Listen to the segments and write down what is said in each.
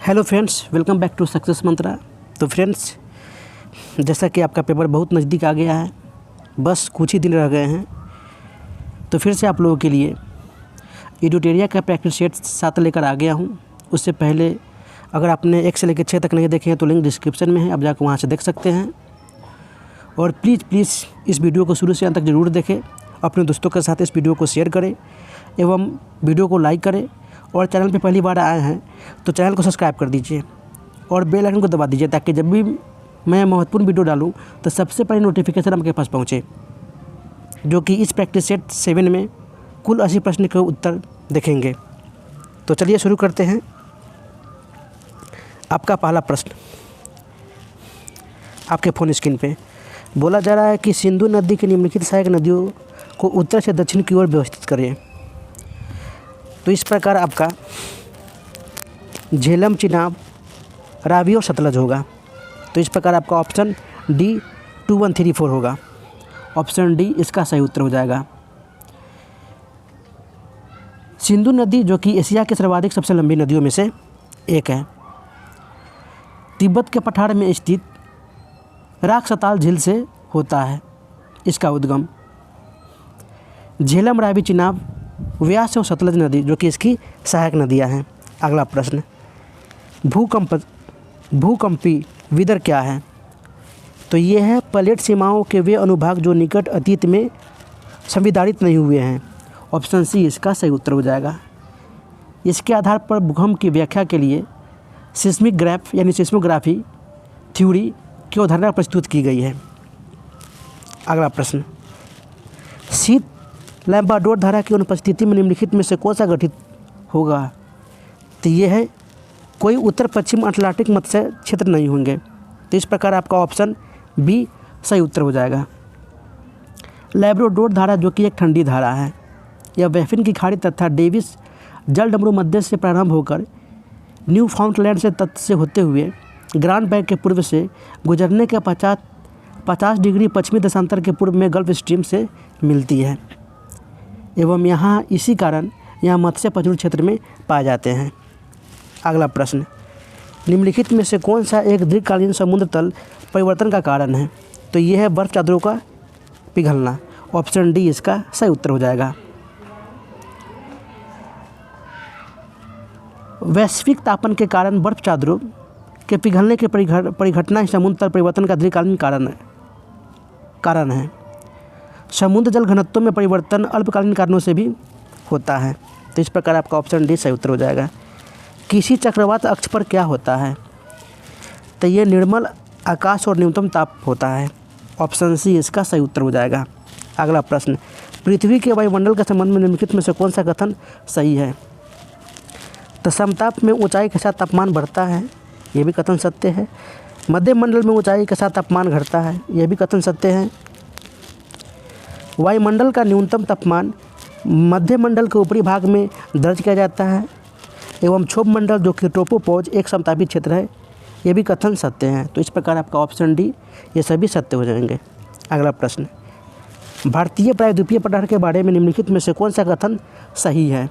Hello friends, welcome back to success mantra. तो friends, जैसा कि आपका पेपर बहुत नज़दीक आ गया है, बस कुछ ही दिन रह गए हैं, तो फिर से आप लोगों के लिए एडुटेरिया का प्रैक्टिस सेट 7 लेकर आ गया हूं। उससे पहले अगर आपने 1 से लेकर 6 तक नहीं देखे हैं तो लिंक डिस्क्रिप्शन में है, आप जाकर वहां से देख सकते हैं। और प्लीज़ इस वीडियो को शुरू से अंत तक ज़रूर देखें, अपने दोस्तों के साथ इस वीडियो को शेयर करें एवं वीडियो को लाइक करें। और चैनल पे पहली बार आए हैं तो चैनल को सब्सक्राइब कर दीजिए और बेल आइकन को दबा दीजिए, ताकि जब भी मैं महत्वपूर्ण वीडियो डालूं तो सबसे पहले नोटिफिकेशन आपके पास पहुंचे। जो कि इस प्रैक्टिस सेट 7 में कुल 80 प्रश्न के उत्तर देखेंगे। तो चलिए शुरू करते हैं। आपका पहला प्रश्न आपके फ़ोन स्क्रीन पे बोला जा रहा है कि सिंधु नदी की निम्नलिखित सहायक नदियों को उत्तर से दक्षिण की ओर व्यवस्थित करें। तो इस प्रकार आपका झेलम, चिनाब, रावी और सतलज होगा। तो इस प्रकार आपका ऑप्शन डी 2, 1, 3, 4 होगा। ऑप्शन डी इसका सही उत्तर हो जाएगा। सिंधु नदी जो कि एशिया के सर्वाधिक सबसे लंबी नदियों में से एक है, तिब्बत के पठार में स्थित राक्सताल झील से होता है इसका उद्गम। झेलम, रावी, चिनाब, व्यास और सतलज नदी जो कि इसकी सहायक नदियां हैं। अगला प्रश्न, भूकंपी विदर क्या है? तो ये है प्लेट सीमाओं के वे अनुभाग जो निकट अतीत में संविदारित नहीं हुए हैं। ऑप्शन सी इसका सही उत्तर हो जाएगा। इसके आधार पर भूकंप की व्याख्या के लिए सिस्मिक ग्राफ यानी सिस्मोग्राफी थ्योरी की अवधारणा प्रस्तुत की गई है। अगला प्रश्न, शीत लैम्बाडोर धारा की अनुपस्थिति में निम्नलिखित में से कौन सा गठित होगा? तो ये है कोई उत्तर पश्चिम अटलांटिक मत्स्य क्षेत्र नहीं होंगे। तो इस प्रकार आपका ऑप्शन बी सही उत्तर हो जाएगा। लैब्राडोर धारा जो कि एक ठंडी धारा है, यह बैफिन की खाड़ी तथा डेविस जलडमरू मध्य से प्रारंभ होकर न्यू फाउंडलैंड से तट से होते हुए ग्रांड बैंक के पूर्व से गुजरने के 50 डिग्री पश्चिमी देशांतर के पूर्व में गल्फ स्ट्रीम से मिलती है एवं यहाँ इसी कारण यहाँ मत्स्य प्रचुर क्षेत्र में पाए जाते हैं। अगला प्रश्न, निम्नलिखित में से कौन सा एक दीर्घकालीन समुद्र तल परिवर्तन का कारण है? तो ये है बर्फ चादरों का पिघलना। ऑप्शन डी इसका सही उत्तर हो जाएगा। वैश्विक तापन के कारण बर्फ चादरों के पिघलने की परिघटना ही समुद्र तल परिवर्तन का दीर्घकालीन कारण है। समुद्र जल घनत्व में परिवर्तन अल्पकालीन कारणों से भी होता है। तो इस प्रकार आपका ऑप्शन डी सही उत्तर हो जाएगा। किसी चक्रवात अक्ष पर क्या होता है? तो ये निर्मल आकाश और न्यूनतम ताप होता है। ऑप्शन सी इसका सही उत्तर हो जाएगा। अगला प्रश्न, पृथ्वी के वायुमंडल के संबंध में निम्नलिखित में से कौन सा कथन सही है? तो समताप में ऊंचाई के साथ तापमान बढ़ता है, यह भी कथन सत्य है। मध्य मंडल में ऊंचाई के साथ तापमान घटता है, यह भी कथन सत्य है। वायुमंडल का न्यूनतम तापमान मध्य मंडल के ऊपरी भाग में दर्ज किया जाता है एवं क्षोभ मंडल जो कि ट्रोपोपॉज एक समतापी क्षेत्र है, यह भी कथन सत्य है। तो इस प्रकार आपका ऑप्शन डी ये सभी सत्य हो जाएंगे। अगला प्रश्न, भारतीय प्रायद्वीपीय पठार के बारे में निम्नलिखित में से कौन सा कथन सही है?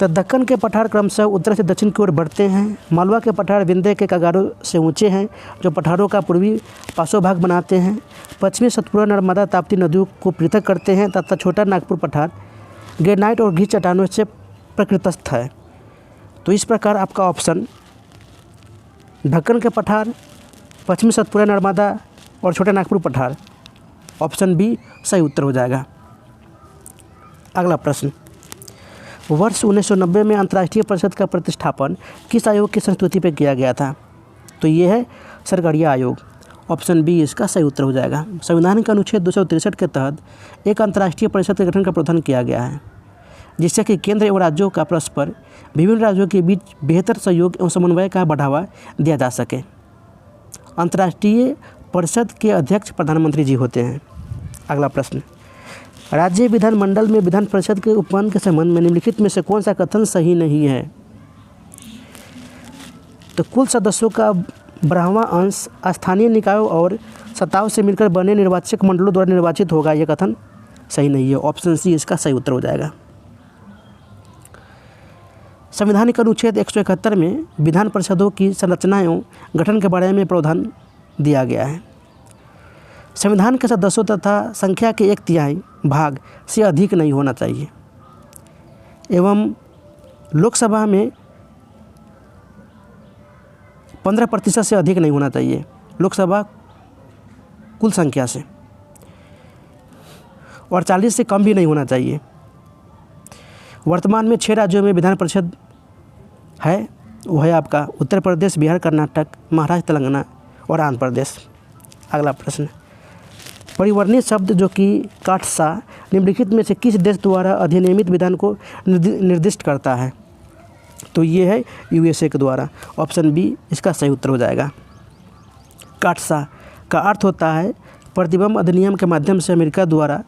तो दक्कन के पठार क्रमशः उत्तर से दक्षिण की ओर बढ़ते हैं। मालवा के पठार विंध्य के कगारों से ऊंचे हैं जो पठारों का पूर्वी पार्श्वभाग बनाते हैं। पश्चिमी सतपुरा, नर्मदा, ताप्ती नदियों को पृथक करते हैं तथा छोटा नागपुर पठार ग्रेनाइट और घी चट्टानों से प्रकृतस्थ है। तो इस प्रकार आपका ऑप्शन ढक्कन के पठार, पश्चिमी सतपुरा, नर्मदा और छोटा नागपुर पठार, ऑप्शन बी सही उत्तर हो जाएगा। अगला प्रश्न, वर्ष 1990 में अंतर्राष्ट्रीय परिषद का प्रतिष्ठापन किस आयोग की संस्तुति पर किया गया था? तो ये है सरकारिया आयोग। ऑप्शन बी इसका सही उत्तर हो जाएगा। संविधान के अनुच्छेद 263 के तहत एक अंतर्राष्ट्रीय परिषद के गठन का प्रावधान किया गया है, जिससे कि केंद्र एवं राज्यों का परस्पर विभिन्न राज्यों के बीच बेहतर सहयोग एवं समन्वय का बढ़ावा दिया जा सके। अंतर्राष्ट्रीय परिषद के अध्यक्ष प्रधानमंत्री जी होते हैं। अगला प्रश्न, राज्य विधानमंडल में विधान परिषद के उपवन के संबंध में निम्नलिखित में से कौन सा कथन सही नहीं है? तो कुल सदस्यों का 12वां अंश स्थानीय निकायों और सत्ताओं से मिलकर बने निर्वाचक मंडलों द्वारा निर्वाचित होगा, यह कथन सही नहीं है। ऑप्शन सी इसका सही उत्तर हो जाएगा। संविधान के अनुच्छेद 171 में विधान परिषदों की संरचना एवं गठन के बारे में प्रावधान दिया गया है। संविधान के सदस्यों तथा संख्या के 1/3 भाग से अधिक नहीं होना चाहिए एवं लोकसभा में 15% से अधिक नहीं होना चाहिए लोकसभा कुल संख्या से, और 40 से कम भी नहीं होना चाहिए। वर्तमान में 6 राज्यों में विधान परिषद है, वो है आपका उत्तर प्रदेश, बिहार, कर्नाटक, महाराष्ट्र, तेलंगाना और आंध्र प्रदेश। अगला प्रश्न, परिवर्णीय शब्द जो कि काटसा निम्नलिखित में से किस देश द्वारा अधिनियमित विधान को निर्दिष्ट करता है? तो ये है यूएसए के द्वारा। ऑप्शन बी इसका सही उत्तर हो जाएगा। काटसा का अर्थ होता है प्रतिबंध अधिनियम के माध्यम से अमेरिका द्वारा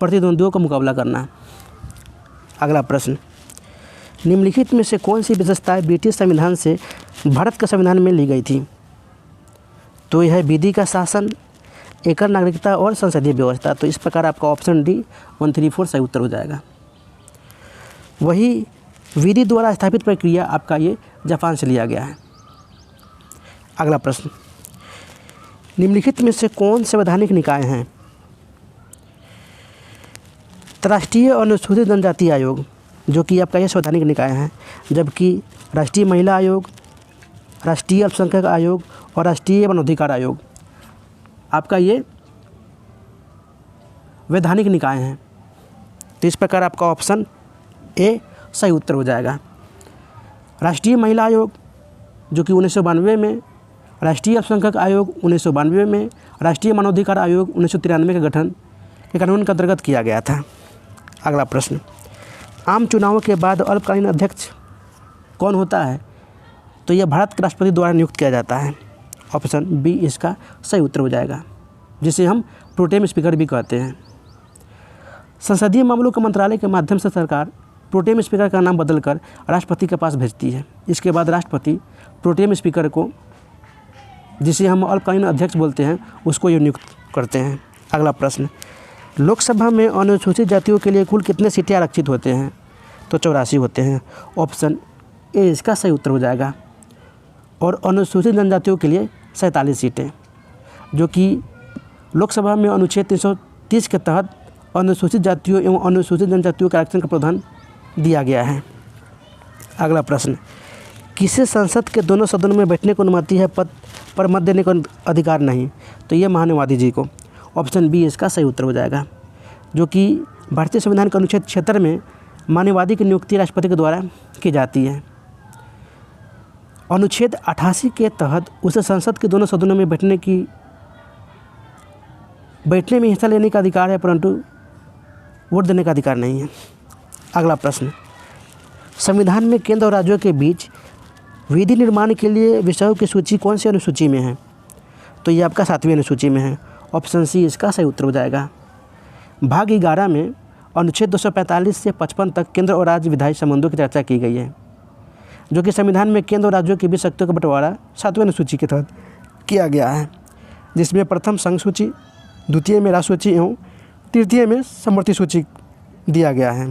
प्रतिद्वंद्वियों का मुकाबला करना। अगला प्रश्न, निम्नलिखित में से कौन सी विशेषताएं ब्रिटिश संविधान से भारत के संविधान में ली गई थी? तो यह है विधि का शासन, एकल नागरिकता और संसदीय व्यवस्था। तो इस प्रकार आपका ऑप्शन डी 134 सही उत्तर हो जाएगा। वही विधि द्वारा स्थापित प्रक्रिया आपका ये जापान से लिया गया है। अगला प्रश्न, निम्नलिखित में से कौन संवैधानिक निकाय हैं? राष्ट्रीय अनुसूचित जनजाति आयोग जो कि आपका ये संवैधानिक निकाय है, जबकि राष्ट्रीय महिला आयोग, राष्ट्रीय अल्पसंख्यक आयोग और राष्ट्रीय वनाधिकार आयोग आपका ये वैधानिक निकाय हैं। तो इस प्रकार आपका ऑप्शन ए सही उत्तर हो जाएगा। राष्ट्रीय महिला आयोग जो कि 1992 में, राष्ट्रीय अल्पसंख्यक आयोग 1992 में, राष्ट्रीय मानवाधिकार आयोग 1993 के गठन के कानून के अंतर्गत किया गया था। अगला प्रश्न, आम चुनावों के बाद अल्पकालीन अध्यक्ष कौन होता है? तो यह भारत के राष्ट्रपति द्वारा नियुक्त किया जाता है। ऑप्शन बी इसका सही उत्तर हो जाएगा, जिसे हम प्रोटेम स्पीकर भी कहते हैं। संसदीय मामलों के मंत्रालय के माध्यम से सरकार प्रोटेम स्पीकर का नाम बदलकर राष्ट्रपति के पास भेजती है। इसके बाद राष्ट्रपति प्रोटेम स्पीकर को, जिसे हम अल्पकालीन अध्यक्ष बोलते हैं, उसको ये नियुक्त करते हैं। अगला प्रश्न, लोकसभा में अनुसूचित जातियों के लिए कुल कितने सीटें आरक्षित होते हैं? तो 84 होते हैं। ऑप्शन ए इसका सही उत्तर हो जाएगा। और अनुसूचित जनजातियों के लिए 47 सीटें, जो कि लोकसभा में अनुच्छेद 330 के तहत अनुसूचित जातियों एवं अनुसूचित जनजातियों के आरक्षण का प्रावधान दिया गया है। अगला प्रश्न, किसे संसद के दोनों सदनों में बैठने को अनुमति है पर मत देने का अधिकार नहीं? तो ये महान्यायवादी जी को। ऑप्शन बी इसका सही उत्तर हो जाएगा, जो कि भारतीय संविधान के अनुच्छेद 76 में मान्यवादी की नियुक्ति राष्ट्रपति के द्वारा की जाती है। अनुच्छेद 88 के तहत उसे संसद के दोनों सदनों में बैठने में हिस्सा लेने का अधिकार है, परंतु वोट देने का अधिकार नहीं है। अगला प्रश्न, संविधान में केंद्र और राज्यों के बीच विधि निर्माण के लिए विषयों की सूची कौन सी अनुसूची में है? तो ये आपका 7वीं अनुसूची में है। ऑप्शन सी इसका सही उत्तर हो जाएगा। भाग 11 में अनुच्छेद 245 से 55 तक केंद्र और राज्य विधायी संबंधों की चर्चा की गई है, जो कि संविधान में केंद्र और राज्यों के बीच शक्तियों का बंटवारा 7वीं अनुसूची के तहत किया गया है, जिसमें प्रथम संघ सूची, द्वितीय में राज्य सूची एवं तृतीय में समवर्ती सूची दिया गया है।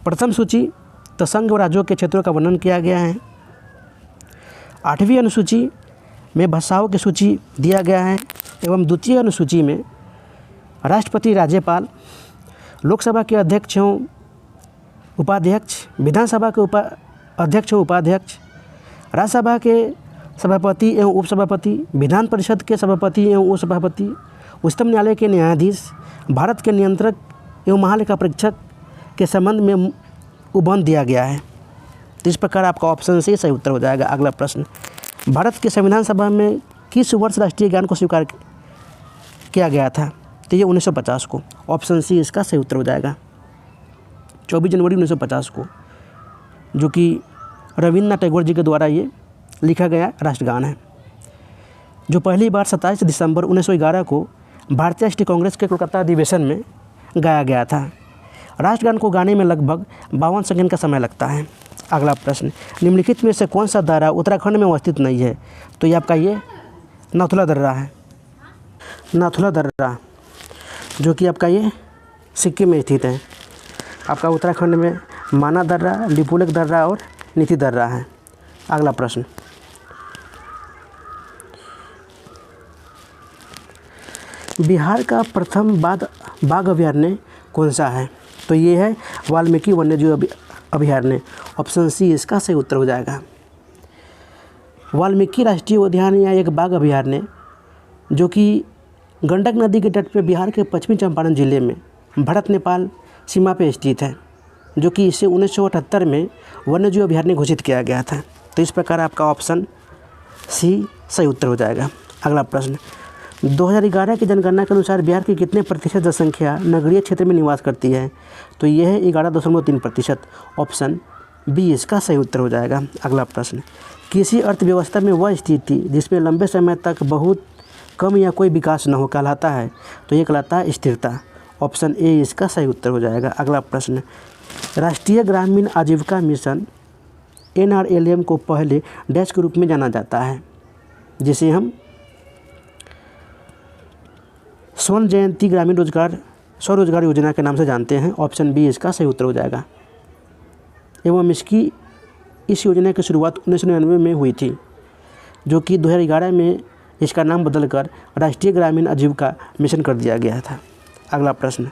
प्रथम सूची तो संघ और राज्यों के क्षेत्रों का वर्णन किया गया है। 8वीं अनुसूची में भाषाओं की सूची दिया गया है एवं द्वितीय अनुसूची में राष्ट्रपति, राज्यपाल, लोकसभा के अध्यक्ष एवं उपाध्यक्ष, विधानसभा के अध्यक्ष एवं उपाध्यक्ष, राज्यसभा के सभापति एवं उपसभापति, विधान परिषद के सभापति एवं उपसभापति, उच्चतम न्यायालय के न्यायाधीश, भारत के नियंत्रक एवं महालेखा परीक्षक के संबंध में उबंध दिया गया है। तो इस प्रकार आपका ऑप्शन से सही उत्तर हो जाएगा। अगला प्रश्न, भारत के संविधान सभा में किस वर्ष राष्ट्रीय ज्ञान को स्वीकार किया गया था? तो ये 1950 को। ऑप्शन सी इसका सही उत्तर हो जाएगा। 24 जनवरी 1950 को, जो कि रविन्द्रनाथ टैगोर जी के द्वारा ये लिखा गया राष्ट्रगान है, जो पहली बार 27 दिसंबर 1911 को भारतीय राष्ट्रीय कांग्रेस के कोलकाता अधिवेशन में गाया गया था। राष्ट्रगान को गाने में लगभग 52 सेकंड का समय लगता है। अगला प्रश्न, निम्नलिखित में से कौन सा दर्रा उत्तराखंड में अवस्थित नहीं है? तो ये आपका ये नाथुला दर्रा है। नाथुला दर्रा जो कि आपका ये सिक्किम में स्थित है। आपका उत्तराखंड में माना दर्रा, लिपुलेख दर्रा और नीति दर्रा है। अगला प्रश्न, बिहार का प्रथम बाघ अभयारण्य कौन सा है? तो ये है वाल्मीकि वन्यजीव अभयारण्य। ऑप्शन सी इसका सही उत्तर हो जाएगा। वाल्मीकि राष्ट्रीय उद्यान या एक बाघ अभयारण्य जो कि गंडक नदी के तट पर बिहार के पश्चिमी चंपारण जिले में भारत नेपाल सीमा पर स्थित है, जो कि इसे 1978 में वन्यजीव अभयारण्य घोषित किया गया था। तो इस प्रकार आपका ऑप्शन सी सही उत्तर हो जाएगा। अगला प्रश्न, 2011 की जनगणना के अनुसार बिहार की कितने प्रतिशत जनसंख्या नगरीय क्षेत्र में निवास करती है? तो यह है 11.3%। ऑप्शन बी इसका सही उत्तर हो जाएगा। अगला प्रश्न, किसी अर्थव्यवस्था में वह स्थिति जिसमें लंबे समय तक बहुत कम या कोई विकास न हो कहलाता है? तो ये कहलाता है स्थिरता। ऑप्शन ए इसका सही उत्तर हो जाएगा। अगला प्रश्न, राष्ट्रीय ग्रामीण आजीविका मिशन NRLM को पहले डैश के रूप में जाना जाता है, जिसे हम स्वर्ण जयंती ग्रामीण स्वरोजगार योजना के नाम से जानते हैं। ऑप्शन बी इसका सही उत्तर हो जाएगा। एवं इस योजना की शुरुआत 1999 में हुई थी, जो कि 2011 में इसका नाम बदलकर राष्ट्रीय ग्रामीण आजीविका मिशन कर दिया गया था। अगला प्रश्न,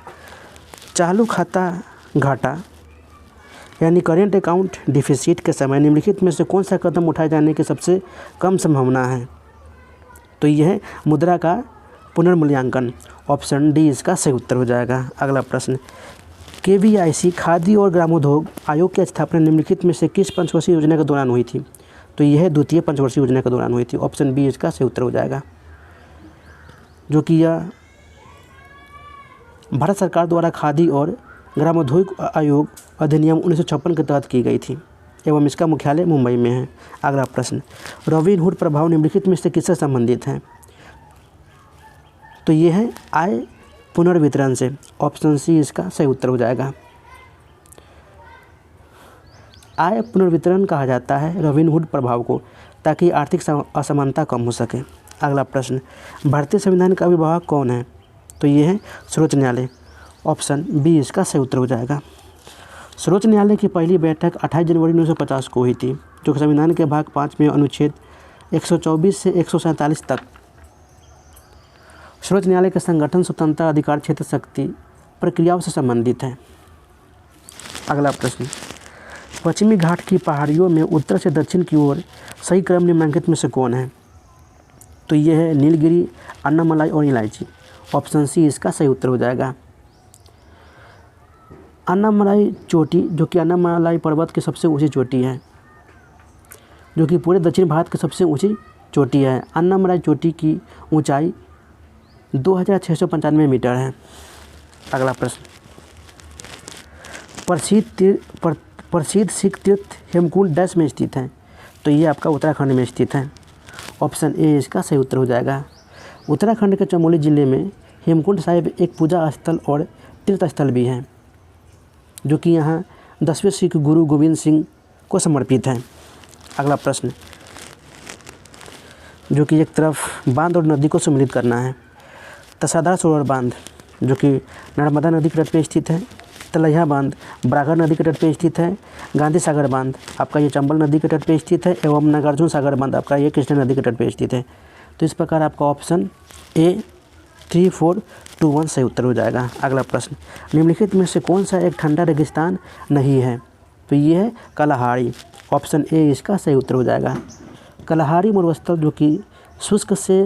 चालू खाता घाटा यानी करेंट अकाउंट डिफिसिट के समय निम्नलिखित में से कौन सा कदम उठाए जाने की सबसे कम संभावना है? तो यह है मुद्रा का पुनर्मूल्यांकन। ऑप्शन डी इसका सही उत्तर हो जाएगा। अगला प्रश्न, KVIC खादी और ग्रामोद्योग आयोग की स्थापना निम्नलिखित में से किस पंचवर्षीय योजना के दौरान हुई थी? तो यह द्वितीय पंचवर्षीय योजना के दौरान हुई थी। ऑप्शन बी इसका सही उत्तर हो जाएगा, जो कि यह भारत सरकार द्वारा खादी और ग्रामोद्योग आयोग अधिनियम 1956 के तहत की गई थी एवं इसका मुख्यालय मुंबई में है। अगला प्रश्न, रॉबिनहुड प्रभाव निम्नलिखित में से किससे संबंधित है? तो ये है आय पुनर्वितरण से। ऑप्शन सी इसका सही उत्तर हो जाएगा। आय पुनर्वितरण कहा जाता है रॉबिनहुड प्रभाव को, ताकि आर्थिक असमानता कम हो सके। अगला प्रश्न, भारतीय संविधान का अभिभावक कौन है? तो ये है सर्वोच्च न्यायालय। ऑप्शन बी इसका सही उत्तर हो जाएगा। सर्वोच्च न्यायालय की पहली बैठक 28 जनवरी 1950 को हुई थी, जो संविधान के भाग 5 में अनुच्छेद 124 से 147 तक सर्वोच्च न्यायालय के संगठन, स्वतंत्रता, अधिकार क्षेत्र, शक्ति प्रक्रियाओं से संबंधित है। अगला प्रश्न, पश्चिमी घाट की पहाड़ियों में उत्तर से दक्षिण की ओर सही क्रम निम्नलिखित में से कौन है? तो ये है नीलगिरी, अन्नामलाई और इलायची। ऑप्शन सी इसका सही उत्तर हो जाएगा। अन्नामलाई चोटी, जो कि अन्नामलाई पर्वत की सबसे ऊंची चोटी है, जो कि पूरे दक्षिण भारत की सबसे ऊंची चोटी है। अन्नामलाई चोटी की ऊंचाई 2695 मीटर है। अगला प्रश्न, प्रसिद्ध सिख तीर्थ हेमकुंड डैश में स्थित है? तो ये आपका उत्तराखंड में स्थित है। ऑप्शन ए इसका सही उत्तर हो जाएगा। उत्तराखंड के चमोली जिले में हेमकुंड साहिब एक पूजा स्थल और तीर्थ स्थल भी है, जो कि यहाँ 10वें सिख गुरु गोविंद सिंह को समर्पित है। अगला प्रश्न, जो कि एक तरफ बांध और नदी को सम्मिलित करना है। तसाधार सरोवर बांध, जो कि नर्मदा नदी के तट पर स्थित है। तलैया बांध बरागर नदी के तट पर स्थित है। गांधी सागर बांध आपका ये चंबल नदी के तट पर स्थित है एवं नागार्जुन सागर बांध आपका ये कृष्णा नदी के तट पर स्थित है। तो इस प्रकार आपका ऑप्शन ए 3421 सही उत्तर हो जाएगा। अगला प्रश्न, निम्नलिखित में से कौन सा एक ठंडा रेगिस्तान नहीं है? तो ये है कलाहारी। ऑप्शन ए इसका सही उत्तर हो जाएगा। कलाहारी मरुस्थल, जो कि शुष्क से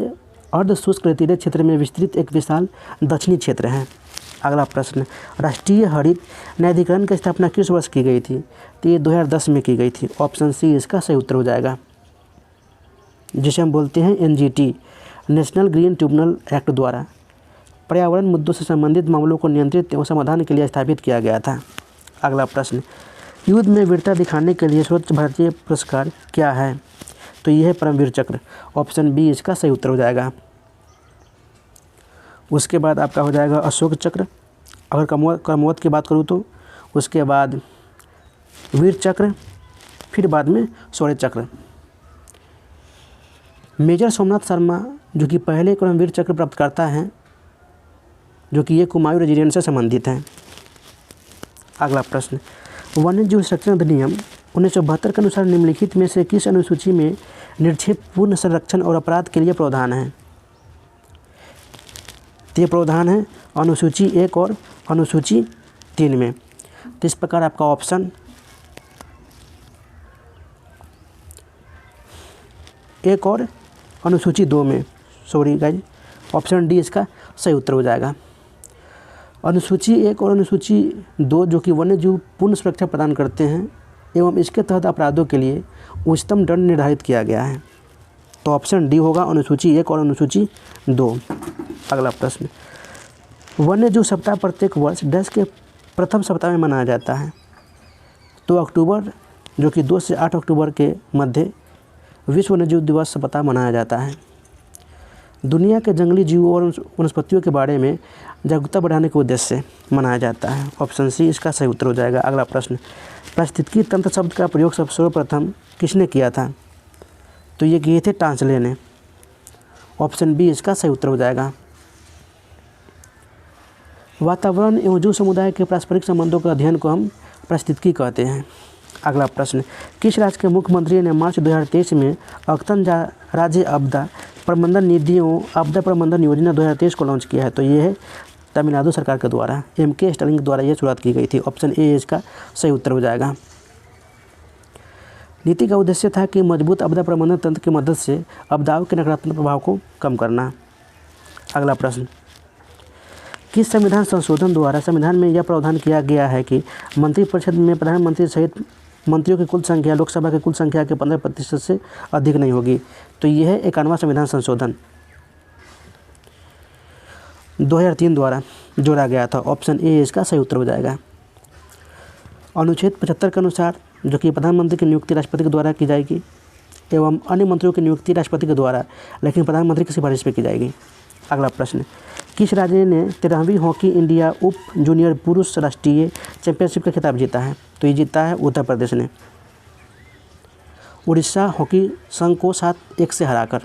अर्ध शुष्क रेतीले क्षेत्र में विस्तृत एक विशाल दक्षिणी क्षेत्र है। अगला प्रश्न, राष्ट्रीय हरित न्यायाधिकरण की स्थापना किस वर्ष की गई थी? तो ये 2010 में की गई थी। ऑप्शन सी इसका सही उत्तर हो जाएगा, जिसे हम बोलते हैं NGT, national green tribunal act द्वारा पर्यावरण मुद्दों से संबंधित मामलों को नियंत्रित एवं समाधान के लिए स्थापित किया गया था। अगला प्रश्न, युद्ध में वीरता दिखाने के लिए सर्वोच्च भारतीय पुरस्कार क्या है? तो यह है परमवीर चक्र। ऑप्शन बी इसका सही उत्तर हो जाएगा। उसके बाद आपका हो जाएगा अशोक चक्र। अगर क्रमवत की बात करूँ तो उसके बाद वीर चक्र, फिर बाद में शौर्य चक्र। मेजर सोमनाथ शर्मा, जो कि पहले वीर चक्र प्राप्तकर्ता हैं, जो कि ये कुमायूं रेजिडेंट से संबंधित हैं। अगला प्रश्न, वन्यजीव संरक्षण अधिनियम 1972 के अनुसार निम्नलिखित में से किस अनुसूची में निर्क्षेप पूर्ण संरक्षण और अपराध के लिए प्रावधान है? तो ये प्रावधान है अनुसूची 1 और अनुसूची 3 में। तो इस प्रकार आपका ऑप्शन 1 और अनुसूची 2 में, सॉरी गाइज, ऑप्शन डी इसका सही उत्तर हो जाएगा। अनुसूची 1 और अनुसूची 2 जो कि वन्यजीव पूर्ण सुरक्षा प्रदान करते हैं एवं इसके तहत अपराधों के लिए उच्चतम दंड निर्धारित किया गया है। तो ऑप्शन डी होगा अनुसूची 1 और अनुसूची 2। अगला प्रश्न, वन्यजीव सप्ताह प्रत्येक वर्ष डैश के प्रथम सप्ताह में मनाया जाता है? तो अक्टूबर, जो कि 2 से 8 अक्टूबर के मध्य विश्व वन्यजीव दिवस सप्ताह मनाया जाता है। दुनिया के जंगली जीवों और वनस्पतियों के बारे में जागरूकता बढ़ाने के उद्देश्य से मनाया जाता है। ऑप्शन सी इसका सही उत्तर हो जाएगा। अगला प्रश्न, पारिस्थितिकी तंत्र शब्द का प्रयोग सर्वप्रथम किसने किया था? तो ये किए थे टांसले ने। ऑप्शन बी इसका सही उत्तर हो जाएगा। वातावरण एवं जीव समुदाय के पारस्परिक संबंधों के अध्ययन को हम पारिस्थितिकी कहते हैं। अगला प्रश्न, किस राज्य के मुख्यमंत्री ने मार्च 2023 में अद्यतन राज्य आपदा प्रबंधन निधि एवं आपदा प्रबंधन योजना 2023 को लॉन्च किया है? तो ये है तमिलनाडु सरकार के द्वारा, MK स्टालिन के द्वारा ये शुरुआत की गई थी। ऑप्शन ए इसका सही उत्तर हो जाएगा। नीति का उद्देश्य था कि मजबूत आपदा प्रबंधन तंत्र की मदद से आपदाओं के नकारात्मक प्रभाव को कम करना। अगला प्रश्न, किस संविधान संशोधन द्वारा संविधान में यह प्रावधान किया गया है कि मंत्रिपरिषद में प्रधानमंत्री सहित मंत्रियों की कुल संख्या लोकसभा की कुल संख्या के 15% से अधिक नहीं होगी? तो यह है 51वां संविधान संशोधन 2003 द्वारा जोड़ा गया था। ऑप्शन ए इसका सही उत्तर हो जाएगा। अनुच्छेद 75 के अनुसार, जो कि प्रधानमंत्री की नियुक्ति राष्ट्रपति के द्वारा की जाएगी एवं अन्य मंत्रियों की नियुक्ति राष्ट्रपति के द्वारा, लेकिन प्रधानमंत्री की सिफारिश पर की जाएगी। अगला प्रश्न, किस राज्य ने 13वीं हॉकी इंडिया उप जूनियर पुरुष राष्ट्रीय चैंपियनशिप का खिताब जीता है? तो ये जीता है उत्तर प्रदेश ने, उड़ीसा हॉकी संघ को 7-1 से हराकर।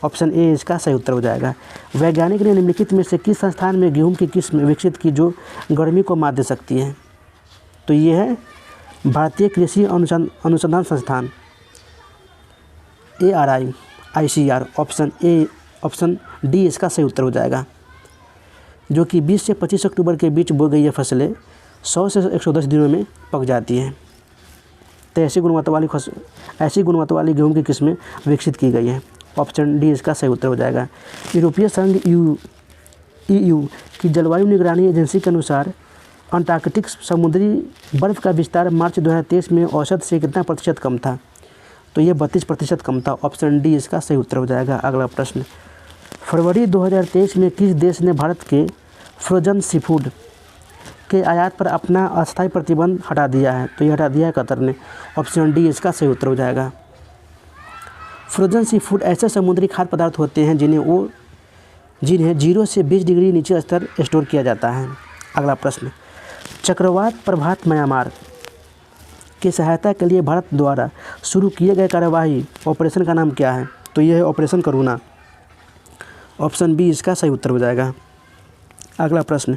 ऑप्शन ए इसका सही उत्तर हो जाएगा। वैज्ञानिक ने निम्नलिखित में से किस संस्थान में गेहूं की किस्म विकसित की जो गर्मी को मात दे सकती है? तो ये है भारतीय कृषि अनुसंधान संस्थान ARI ICR। ऑप्शन डी इसका सही उत्तर हो जाएगा। जो कि 20 से 25 अक्टूबर के बीच बो गई ये फसलें 100 से 110 दिनों में पक जाती हैं। तो ऐसी गुणवत्ता वाली गेहूं की किस्में विकसित की गई हैं। ऑप्शन डी इसका सही उत्तर हो जाएगा। यूरोपीय संघ EU की जलवायु निगरानी एजेंसी के अनुसार अंटार्कटिक समुद्री बर्फ़ का विस्तार मार्च 2023 में औसत से कितना प्रतिशत कम था? तो ये 32% कम था। ऑप्शन डी इसका सही उत्तर हो जाएगा। अगला प्रश्न, फरवरी 2023 में किस देश ने भारत के फ्रोजन सी फूड के आयात पर अपना अस्थायी प्रतिबंध हटा दिया है? तो ये हटा दिया है कतर ने। ऑप्शन डी इसका सही उत्तर हो जाएगा। फ्रोजन सी फूड ऐसे समुद्री खाद्य पदार्थ होते हैं जिन्हें 0 से 20 डिग्री नीचे स्तर स्टोर किया जाता है। अगला प्रश्न, चक्रवात प्रभात म्यांमार की सहायता के लिए भारत द्वारा शुरू किए गए कार्यवाही ऑपरेशन का नाम क्या है? तो यह है ऑपरेशन करुणा। ऑप्शन बी इसका सही उत्तर हो जाएगा। अगला प्रश्न,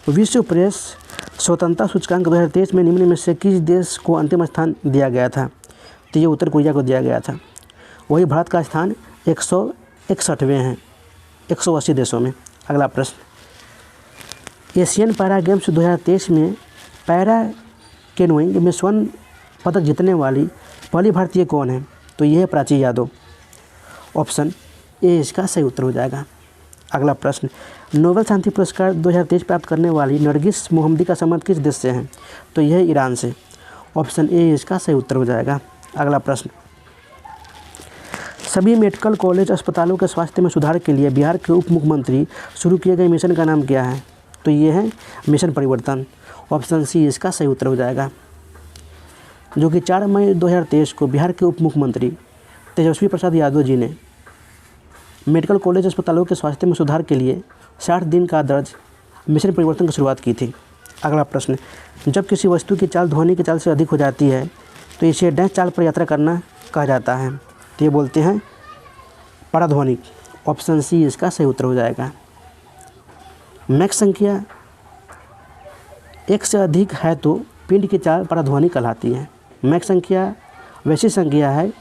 विश्व प्रेस स्वतंत्रता सूचकांक 2023 में निम्न में से किस देश को अंतिम स्थान दिया गया था? तो ये उत्तर कोरिया को दिया गया था। वही भारत का स्थान 161वें हैं 180 देशों में। अगला प्रश्न, एशियन पैरा गेम्स 2023 में पैरा कैनोइंग में स्वर्ण पदक जीतने वाली पहली भारतीय कौन है? तो ये है प्राची यादव। ऑप्शन ए इसका सही उत्तर हो जाएगा। अगला प्रश्न, नोबेल शांति पुरस्कार 2023 प्राप्त करने वाली नरगिस मोहम्मदी का संबंध किस देश से है? तो यह है ईरान से। ऑप्शन ए इसका सही उत्तर हो जाएगा। अगला प्रश्न, सभी मेडिकल कॉलेज अस्पतालों के स्वास्थ्य में सुधार के लिए बिहार के उप मुख्यमंत्री शुरू किए गए मिशन का नाम क्या है? तो ये है मिशन परिवर्तन। ऑप्शन सी इसका सही उत्तर हो जाएगा। जो कि 4 मई 2023 को बिहार के उप मुख्यमंत्री तेजस्वी प्रसाद यादव जी ने मेडिकल कॉलेज अस्पतालों के स्वास्थ्य में सुधार के लिए 60 दिन का दर्ज मिशन परिवर्तन की शुरुआत की थी। अगला प्रश्न, जब किसी वस्तु की चाल ध्वनि की चाल से अधिक हो जाती है तो इसे डैश चाल पर यात्रा करना कहा जाता है? तो ये बोलते हैं पराध्वनिक। ऑप्शन सी इसका सही उत्तर हो जाएगा। मैक संख्या 1 से अधिक है तो पिंड की चाल पराध्वनि कहलाती है। मैक संख्या वैसी संख्या है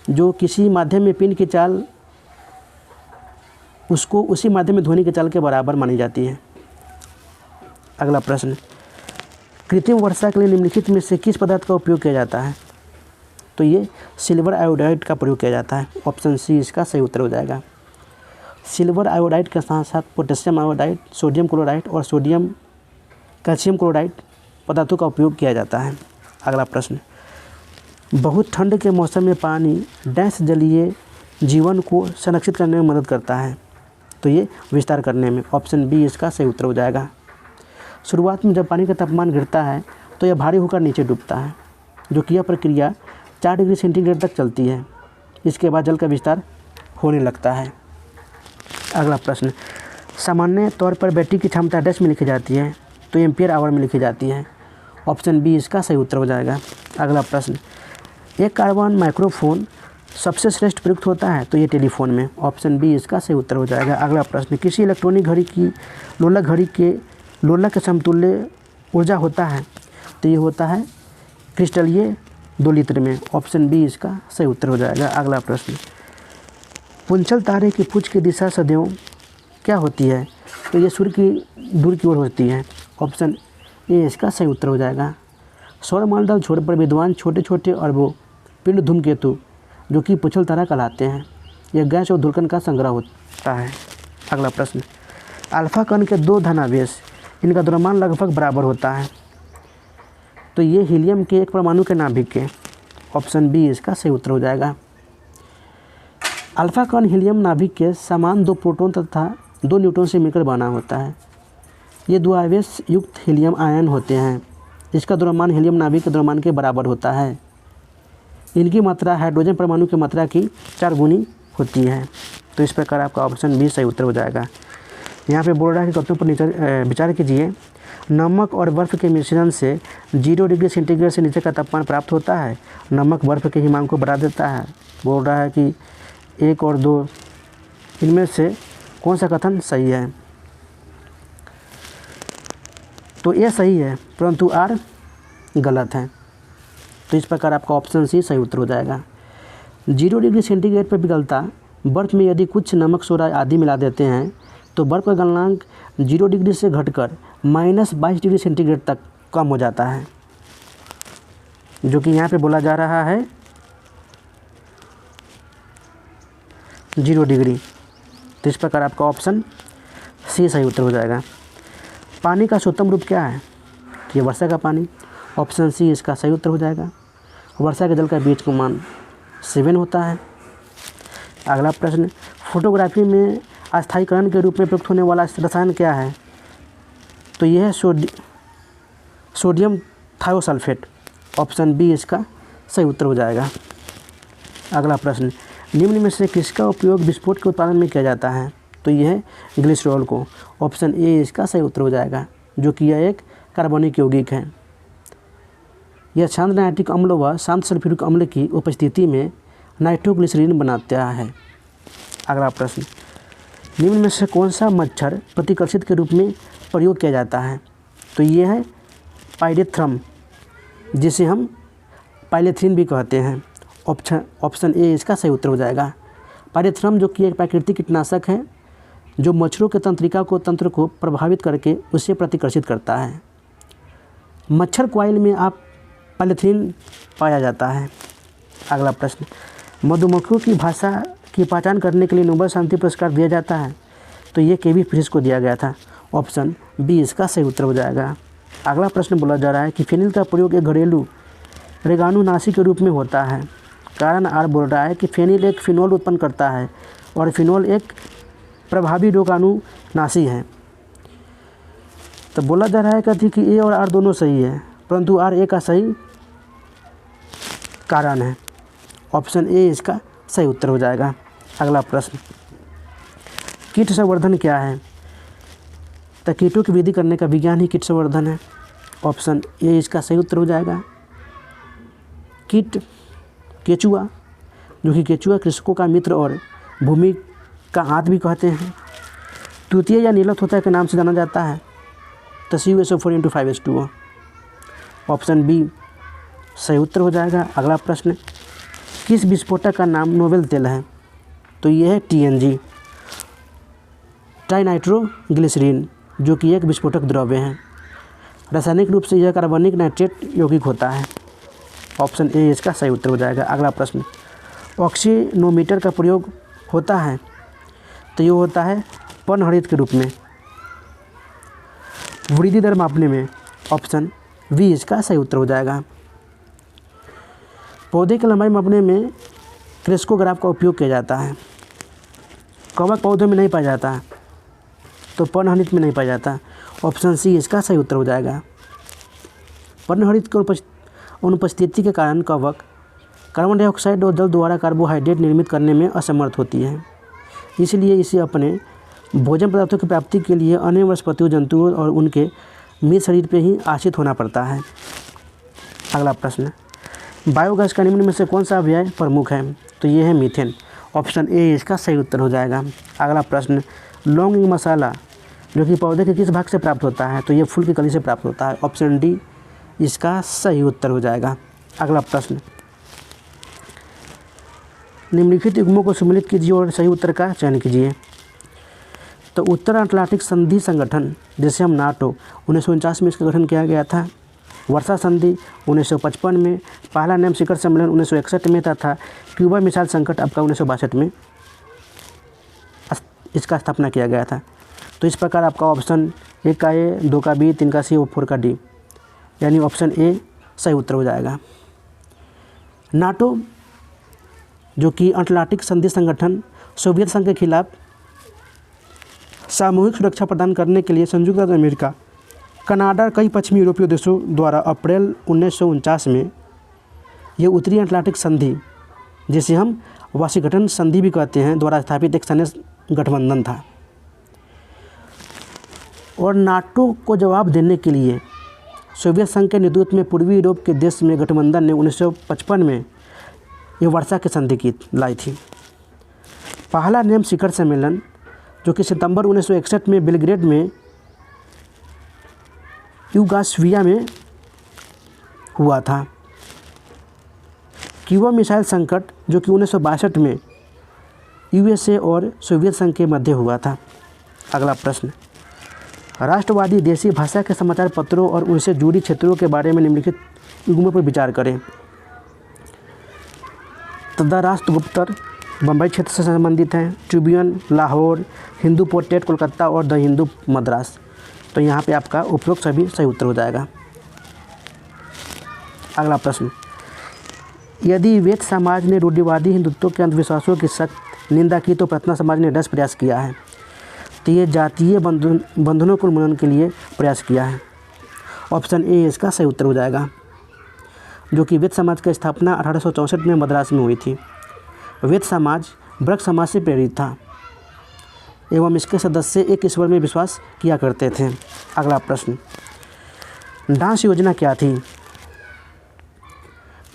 जो किसी माध्यम में पिंड की चाल उसको उसी माध्यम में ध्वनि की चाल के बराबर मानी जाती है। अगला प्रश्न, कृत्रिम वर्षा के लिए निम्नलिखित में से किस पदार्थ का उपयोग किया जाता है? तो ये सिल्वर आयोडाइड का प्रयोग किया जाता है। ऑप्शन सी इसका सही उत्तर हो जाएगा। सिल्वर आयोडाइड के साथ साथ पोटेशियम आयोडाइड, सोडियम क्लोराइड और सोडियम कैल्शियम क्लोराइड पदार्थों का उपयोग किया जाता है। अगला प्रश्न, बहुत ठंड के मौसम में पानी डैश जलीय जीवन को संरक्षित करने में मदद करता है। तो ये विस्तार करने में। ऑप्शन बी इसका सही उत्तर हो जाएगा। शुरुआत में जब पानी का तापमान गिरता है तो यह भारी होकर नीचे डूबता है, जो कि यह प्रक्रिया 4 डिग्री सेंटीग्रेड तक चलती है। इसके बाद जल का विस्तार होने लगता है। अगला प्रश्न, सामान्य तौर पर बैटरी की क्षमता डैश में लिखी जाती है, तो एम्पियर आवर में लिखी जाती है। ऑप्शन बी इसका सही उत्तर हो जाएगा। अगला प्रश्न, एक कार्बन माइक्रोफोन सबसे श्रेष्ठ प्रयुक्त होता है, तो ये टेलीफोन में। ऑप्शन बी इसका सही उत्तर हो जाएगा। अगला प्रश्न, किसी इलेक्ट्रॉनिक घड़ी की लोलक घड़ी के लोलक के समतुल्य ऊर्जा होता है, तो ये होता है क्रिस्टलीय 2 लीटर में। ऑप्शन बी इसका सही उत्तर हो जाएगा। अगला प्रश्न, पुंछल तारे की पूंछ की दिशा सदैव क्या होती है? तो ये सूर्य की दूर की ओर होती है। ऑप्शन ए इसका सही उत्तर हो जाएगा। सौरमंडल छोर पर विद्वान छोटे छोटे अरबों पिंड धूमकेतु जो कि पुंछल तारा कहलाते हैं। यह गैस और धूलकण का संग्रह होता है। अगला प्रश्न, अल्फा कण के 2 धनावेश, इनका द्रव्यमान लगभग बराबर होता है, तो ये हीलियम के एक परमाणु के नाभिक के। ऑप्शन बी इसका सही उत्तर हो जाएगा। अल्फा कण हीलियम नाभिक के समान 2 प्रोटॉन तथा 2 न्यूट्रॉन से मिलकर बना होता है। ये 2 आवेश युक्त हीलियम आयन होते हैं। इसका द्रव्यमान हीलियम नाभिक के द्रव्यमान के बराबर होता है। इनकी मात्रा हाइड्रोजन परमाणु की मात्रा की 4 गुनी होती है। तो इस प्रकार आपका ऑप्शन बी सही उत्तर हो जाएगा। यहाँ पे बोल रहा है कि तत्वों पर विचार कीजिए। नमक और बर्फ़ के मिश्रण से 0 डिग्री सेंटीग्रेड से नीचे का तापमान प्राप्त होता है। नमक बर्फ़ के हिमांक को बढ़ा देता है। बोल रहा है कि 1 और 2 इनमें से कौन सा कथन सही है? तो ये सही है, परंतु आर गलत है। तो इस प्रकार आपका ऑप्शन सी सही उत्तर हो जाएगा। 0 डिग्री सेंटीग्रेड पर पिघलता बर्फ़ में यदि कुछ नमक, सोडा आदि मिला देते हैं तो बर्फ़ का गलनांक 0 डिग्री से घटकर -22 डिग्री सेंटीग्रेड तक कम हो जाता है, जो कि यहाँ पे बोला जा रहा है 0 डिग्री। तो इस प्रकार आपका ऑप्शन सी सही उत्तर हो जाएगा। पानी का शुद्धतम रूप क्या है? ये वर्षा का पानी। ऑप्शन सी इसका सही उत्तर हो जाएगा। वर्षा के जल का बीज का मान 7 होता है। अगला प्रश्न, फोटोग्राफी में अस्थायीकरण के रूप में प्रयुक्त होने वाला रसायन क्या है? तो यह है सोडियम थायोसल्फेट। ऑप्शन बी इसका सही उत्तर हो जाएगा। अगला प्रश्न, निम्न में से किसका उपयोग विस्फोट के उत्पादन में किया जाता है? तो यह है ग्लिसरॉल को। ऑप्शन ए इसका सही उत्तर हो जाएगा, जो कि यह एक कार्बनिक यौगिक है। यह शांत नाइट्रिक अम्ल व शांत सल्फ्यूरिक अम्ल की उपस्थिति में नाइट्रोग्लिसरीन बनाता है। अगला प्रश्न, निम्न में से कौन सा मच्छर प्रतिकर्षित के रूप में प्रयोग किया जाता है? तो ये है पायरेथ्रम, जिसे हम पायलेथ्रिन भी कहते हैं। ऑप्शन ए इसका सही उत्तर हो जाएगा। पायरेथ्रम जो कि एक प्राकृतिक कीटनाशक है जो मच्छरों के तंत्र को प्रभावित करके उसे प्रतिकर्षित करता है। मच्छर कॉइल में आप पायलेथ्रिन पाया जाता है। अगला प्रश्न, मधुमक्खियों की भाषा की पहचान करने के लिए नोबेल शांति पुरस्कार दिया जाता है। तो ये केवी फिश को दिया गया था। ऑप्शन बी इसका सही उत्तर हो जाएगा। अगला प्रश्न बोला जा रहा है कि फेनिल का प्रयोग एक घरेलू रोगाणुनाशी के रूप में होता है। कारण आर बोल रहा है कि फेनिल एक फिनोल उत्पन्न करता है और फिनोल एक प्रभावी रोगाणुनाशी है। तो बोला जा रहा है कि ए और आर दोनों सही है, परंतु आर ए का सही कारण है। ऑप्शन ए इसका सही उत्तर हो जाएगा। अगला प्रश्न, कीट संवर्धन क्या है? तो कीटों की वृद्धि करने का विज्ञान ही कीट संवर्धन है। ऑप्शन ए इसका सही उत्तर हो जाएगा। कीट केचुआ, जो कि केचुआ कृषकों का मित्र और भूमि का हाथ भी कहते हैं, तृतीय या नीलत होता के नाम से जाना जाता है। तो CuSO4 × 5H2O। ऑप्शन बी सही उत्तर हो जाएगा। अगला प्रश्न, किस विस्फोटक का नाम नोबेल तेल है? तो ये है TNG, ट्राइनाइट्रोग्लिसरीन, जो कि एक विस्फोटक द्रव्य है। रासायनिक रूप से यह कार्बनिक नाइट्रेट यौगिक होता है। ऑप्शन ए इसका सही उत्तर हो जाएगा। अगला प्रश्न, ऑक्सीनोमीटर का प्रयोग होता है? तो ये होता है पर्णहरित के रूप में वृद्धि दर मापने में। ऑप्शन बी इसका सही उत्तर हो जाएगा। पौधे की लंबाई मापने में क्रेस्कोग्राफ का उपयोग किया जाता है। कवक पौधों में नहीं पाया जाता, तो पर्णहरित में नहीं पाया जाता। ऑप्शन सी इसका सही उत्तर हो जाएगा। पर्णहरित की अनुपस्थिति के कारण कवक कार्बन डाइऑक्साइड और जल द्वारा कार्बोहाइड्रेट निर्मित करने में असमर्थ होती है, इसलिए इसे अपने भोजन पदार्थों की प्राप्ति के लिए अन्य वनस्पतियों, जंतुओं और उनके मृत शरीर पर ही आश्रित होना पड़ता है। अगला प्रश्न, बायोगैस का निम्न में से कौन सा अव्यय प्रमुख है? तो ये है मीथेन। ऑप्शन ए इसका सही उत्तर हो जाएगा। अगला प्रश्न, लौंग मसाला जो कि पौधे के किस भाग से प्राप्त होता है? तो ये फूल की कली से प्राप्त होता है। ऑप्शन डी इसका सही उत्तर हो जाएगा। अगला प्रश्न, निम्नलिखित युग्मों को सम्मिलित कीजिए और सही उत्तर का चयन कीजिए। तो उत्तर अटलांटिक संधि संगठन, जिसे हम नाटो, 1949 में इसका गठन किया गया था। वर्षा संधि 1955 में, पहला नेम शिखर सम्मेलन 1961 में तथा क्यूबा मिसाइल संकट आपका 1962 में इसका स्थापना किया गया था। तो इस प्रकार आपका ऑप्शन 1 का ए, 2 का बी, 3 का सी और 4 का डी, यानी ऑप्शन ए सही उत्तर हो जाएगा। नाटो जो कि अटलांटिक संधि संगठन सोवियत संघ के खिलाफ सामूहिक सुरक्षा प्रदान करने के लिए संयुक्त राज्य अमेरिका, कनाडा, कई पश्चिमी यूरोपीय देशों द्वारा अप्रैल 1949 में यह उत्तरी अटलांटिक संधि, जिसे हम वाशिंगटन संधि भी कहते हैं, द्वारा स्थापित एक सैन्य गठबंधन था। और नाटो को जवाब देने के लिए सोवियत संघ के नेतृत्व में पूर्वी यूरोप के देश में गठबंधन ने 1955 में ये वर्षा की संधि की लाई थी। पहला नेम शिखर सम्मेलन जो कि सितंबर 1961 में बेलग्रेड में यूगोस्लाविया में हुआ था। क्यूबा मिसाइल संकट जो कि 1962 में USA और सोवियत संघ के मध्य हुआ था। अगला प्रश्न, राष्ट्रवादी देसी भाषा के समाचार पत्रों और उनसे जुड़ी क्षेत्रों के बारे में निम्नलिखित युग्मों पर विचार करें। द राष्ट्रगुप्तर बम्बई क्षेत्र से संबंधित हैं, ट्रिब्यून लाहौर, हिंदू पोर्ट्रेट कोलकाता और द हिंदू मद्रास। तो यहाँ पे आपका उपरोक्त सभी सही उत्तर हो जाएगा। अगला प्रश्न, यदि वैद्य समाज ने रूढ़िवादी हिंदुत्व के अंधविश्वासों की सख्त निंदा की तो प्रार्थना समाज ने 10 प्रयास किया है। तो ये जातीय बंधनों को उन्मूलन के लिए प्रयास किया है। ऑप्शन ए इसका सही उत्तर हो जाएगा, जो कि वैद्य समाज की स्थापना 1864 में मद्रास में हुई थी। वैद्य समाज ब्रह्म समाज से प्रेरित था एवं इसके सदस्य एक ईश्वर में विश्वास किया करते थे। अगला प्रश्न, डांस योजना क्या थी?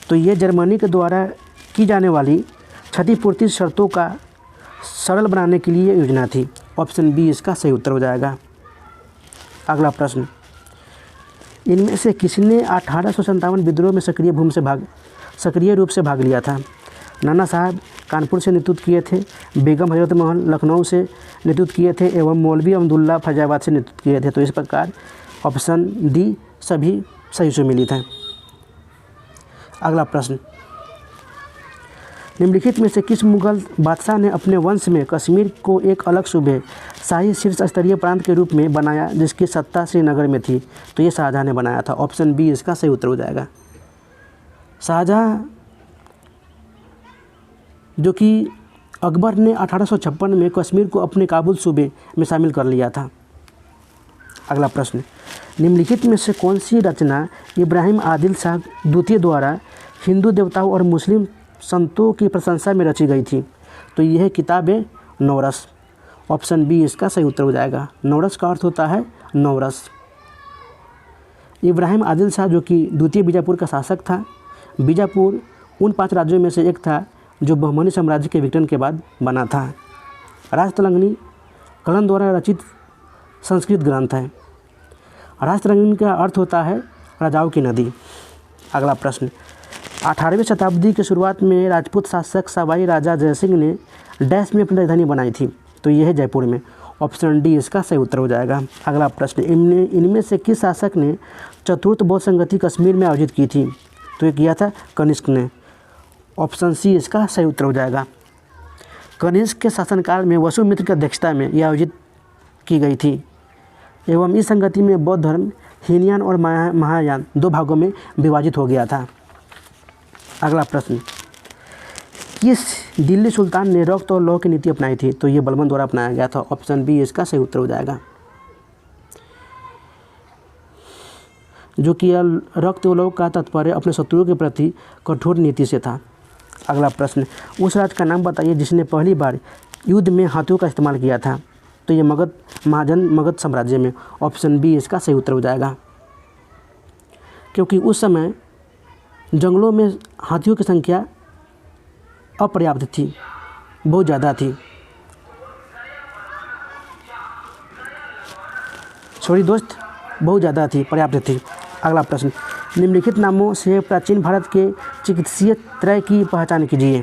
तो ये जर्मनी के द्वारा की जाने वाली क्षतिपूर्ति शर्तों का सरल बनाने के लिए योजना थी। ऑप्शन बी इसका सही उत्तर हो जाएगा। अगला प्रश्न, इनमें से किसने 1857 विद्रोह में सक्रिय रूप से भाग लिया था? नाना साहब कानपुर से नेतृत्व किए थे, बेगम हजरत महल लखनऊ से नेतृत्व किए थे एवं मौलवी अब्दुल्ला फैजाबाद से नेतृत्व किए थे। तो इस प्रकार ऑप्शन डी सभी सही सुमेलित हैं। अगला प्रश्न, निम्नलिखित में से किस मुगल बादशाह ने अपने वंश में कश्मीर को एक अलग सूबे शाही शीर्ष स्तरीय प्रांत के रूप में बनाया जिसकी सत्ता श्रीनगर में थी? तो ये शाहजहाँ ने बनाया था। ऑप्शन बी इसका सही उत्तर हो जाएगा। शाहजहाँ जो कि अकबर ने 1856 में कश्मीर को अपने काबुल सूबे में शामिल कर लिया था। अगला प्रश्न, निम्नलिखित में से कौन सी रचना इब्राहिम आदिल शाह द्वितीय द्वारा हिंदू देवताओं और मुस्लिम संतों की प्रशंसा में रची गई थी? तो यह है किताब नौरस। ऑप्शन बी इसका सही उत्तर हो जाएगा। नौरस का अर्थ होता है नौरस। इब्राहिम आदिल शाह जो कि द्वितीय बीजापुर का शासक था। बीजापुर उन 5 राज्यों में से एक था जो बहमनी साम्राज्य के विघटन के बाद बना था। राजतरंगिणी कलन द्वारा रचित संस्कृत ग्रंथ है। राजतरंगिणी का अर्थ होता है राजाओं की नदी। अगला प्रश्न, 18वीं शताब्दी की शुरुआत में राजपूत शासक सवाई राजा जयसिंह ने डैश में अपनी राजधानी बनाई थी, तो यह है जयपुर में। ऑप्शन डी इसका सही उत्तर हो जाएगा। अगला प्रश्न, इनमें से किस शासक ने चतुर्थ बौद्ध संगति कश्मीर में आयोजित की थी, तो ये किया था कनिष्क ने। ऑप्शन सी इसका सही उत्तर हो जाएगा। कनिष्क के शासनकाल में वसुमित्र की अध्यक्षता में यह आयोजित की गई थी एवं इस संगति में बौद्ध धर्म हीनयान और महायान 2 भागों में विभाजित हो गया था। अगला प्रश्न, किस दिल्ली सुल्तान ने रक्त और लौह की नीति अपनाई थी, तो ये बलबन द्वारा अपनाया गया था। ऑप्शन बी इसका सही उत्तर हो जाएगा, जो कि रक्त और लौह का तात्पर्य अपने शत्रुओं के प्रति कठोर नीति से था। अगला प्रश्न, उस राज्य का नाम बताइए जिसने पहली बार युद्ध में हाथियों का इस्तेमाल किया था, तो ये मगध साम्राज्य में। ऑप्शन बी इसका सही उत्तर हो जाएगा, क्योंकि उस समय जंगलों में हाथियों की संख्या अपर्याप्त थी, बहुत ज़्यादा थी। सॉरी दोस्त, बहुत ज़्यादा थी, पर्याप्त थी। अगला प्रश्न, निम्नलिखित नामों से प्राचीन भारत के चिकित्सीय त्रय की पहचान कीजिए,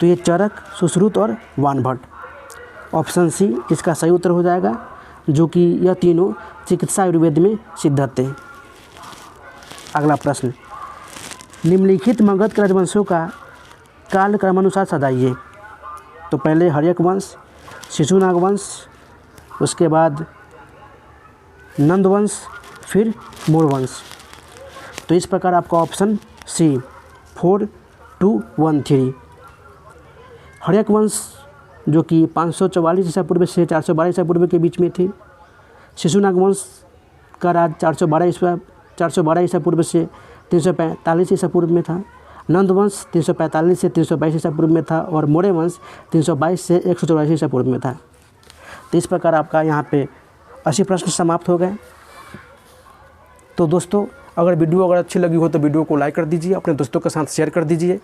तो ये चरक, सुश्रुत और वानभट्ट। ऑप्शन सी इसका सही उत्तर हो जाएगा, जो कि यह तीनों चिकित्सा आयुर्वेद में सिद्ध थे। अगला प्रश्न, निम्नलिखित मगध के राजवंशों का काल क्रमानुसार सजाइए, तो पहले हर्यक वंश, शिशुनाग वंश, उसके बाद नंद वंश, फिर मोर वंश। तो इस प्रकार आपका ऑप्शन सी 4, 2, 1, 3। हर्यक वंश जो कि 544 ईसा पूर्व से 412 ईसा पूर्व के बीच में थी। शिशुनाग वंश का राज 412 ईसा पूर्व से 345 ईसा पूर्व में था। नंद वंश 345 से 322 ईसा पूर्व में था और मौर्य वंश 322 से 184 ईसा पूर्व में था। तो इस प्रकार आपका यहाँ पे 80 प्रश्न समाप्त हो गए। तो दोस्तों, अगर वीडियो अच्छी लगी हो तो वीडियो को लाइक कर दीजिए, अपने दोस्तों के साथ शेयर कर दीजिए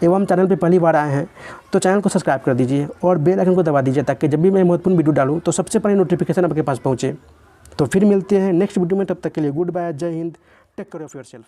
एवं चैनल पे पहली बार आए हैं तो चैनल को सब्सक्राइब कर दीजिए और बेल आइकन को दबा दीजिए, ताकि जब भी मैं महत्वपूर्ण वीडियो डालूँ तो सबसे पहले नोटिफिकेशन आपके पास पहुँचे। तो फिर मिलते हैं नेक्स्ट वीडियो में, तब तक के लिए गुड बाय, जय Hind, take care of yourself.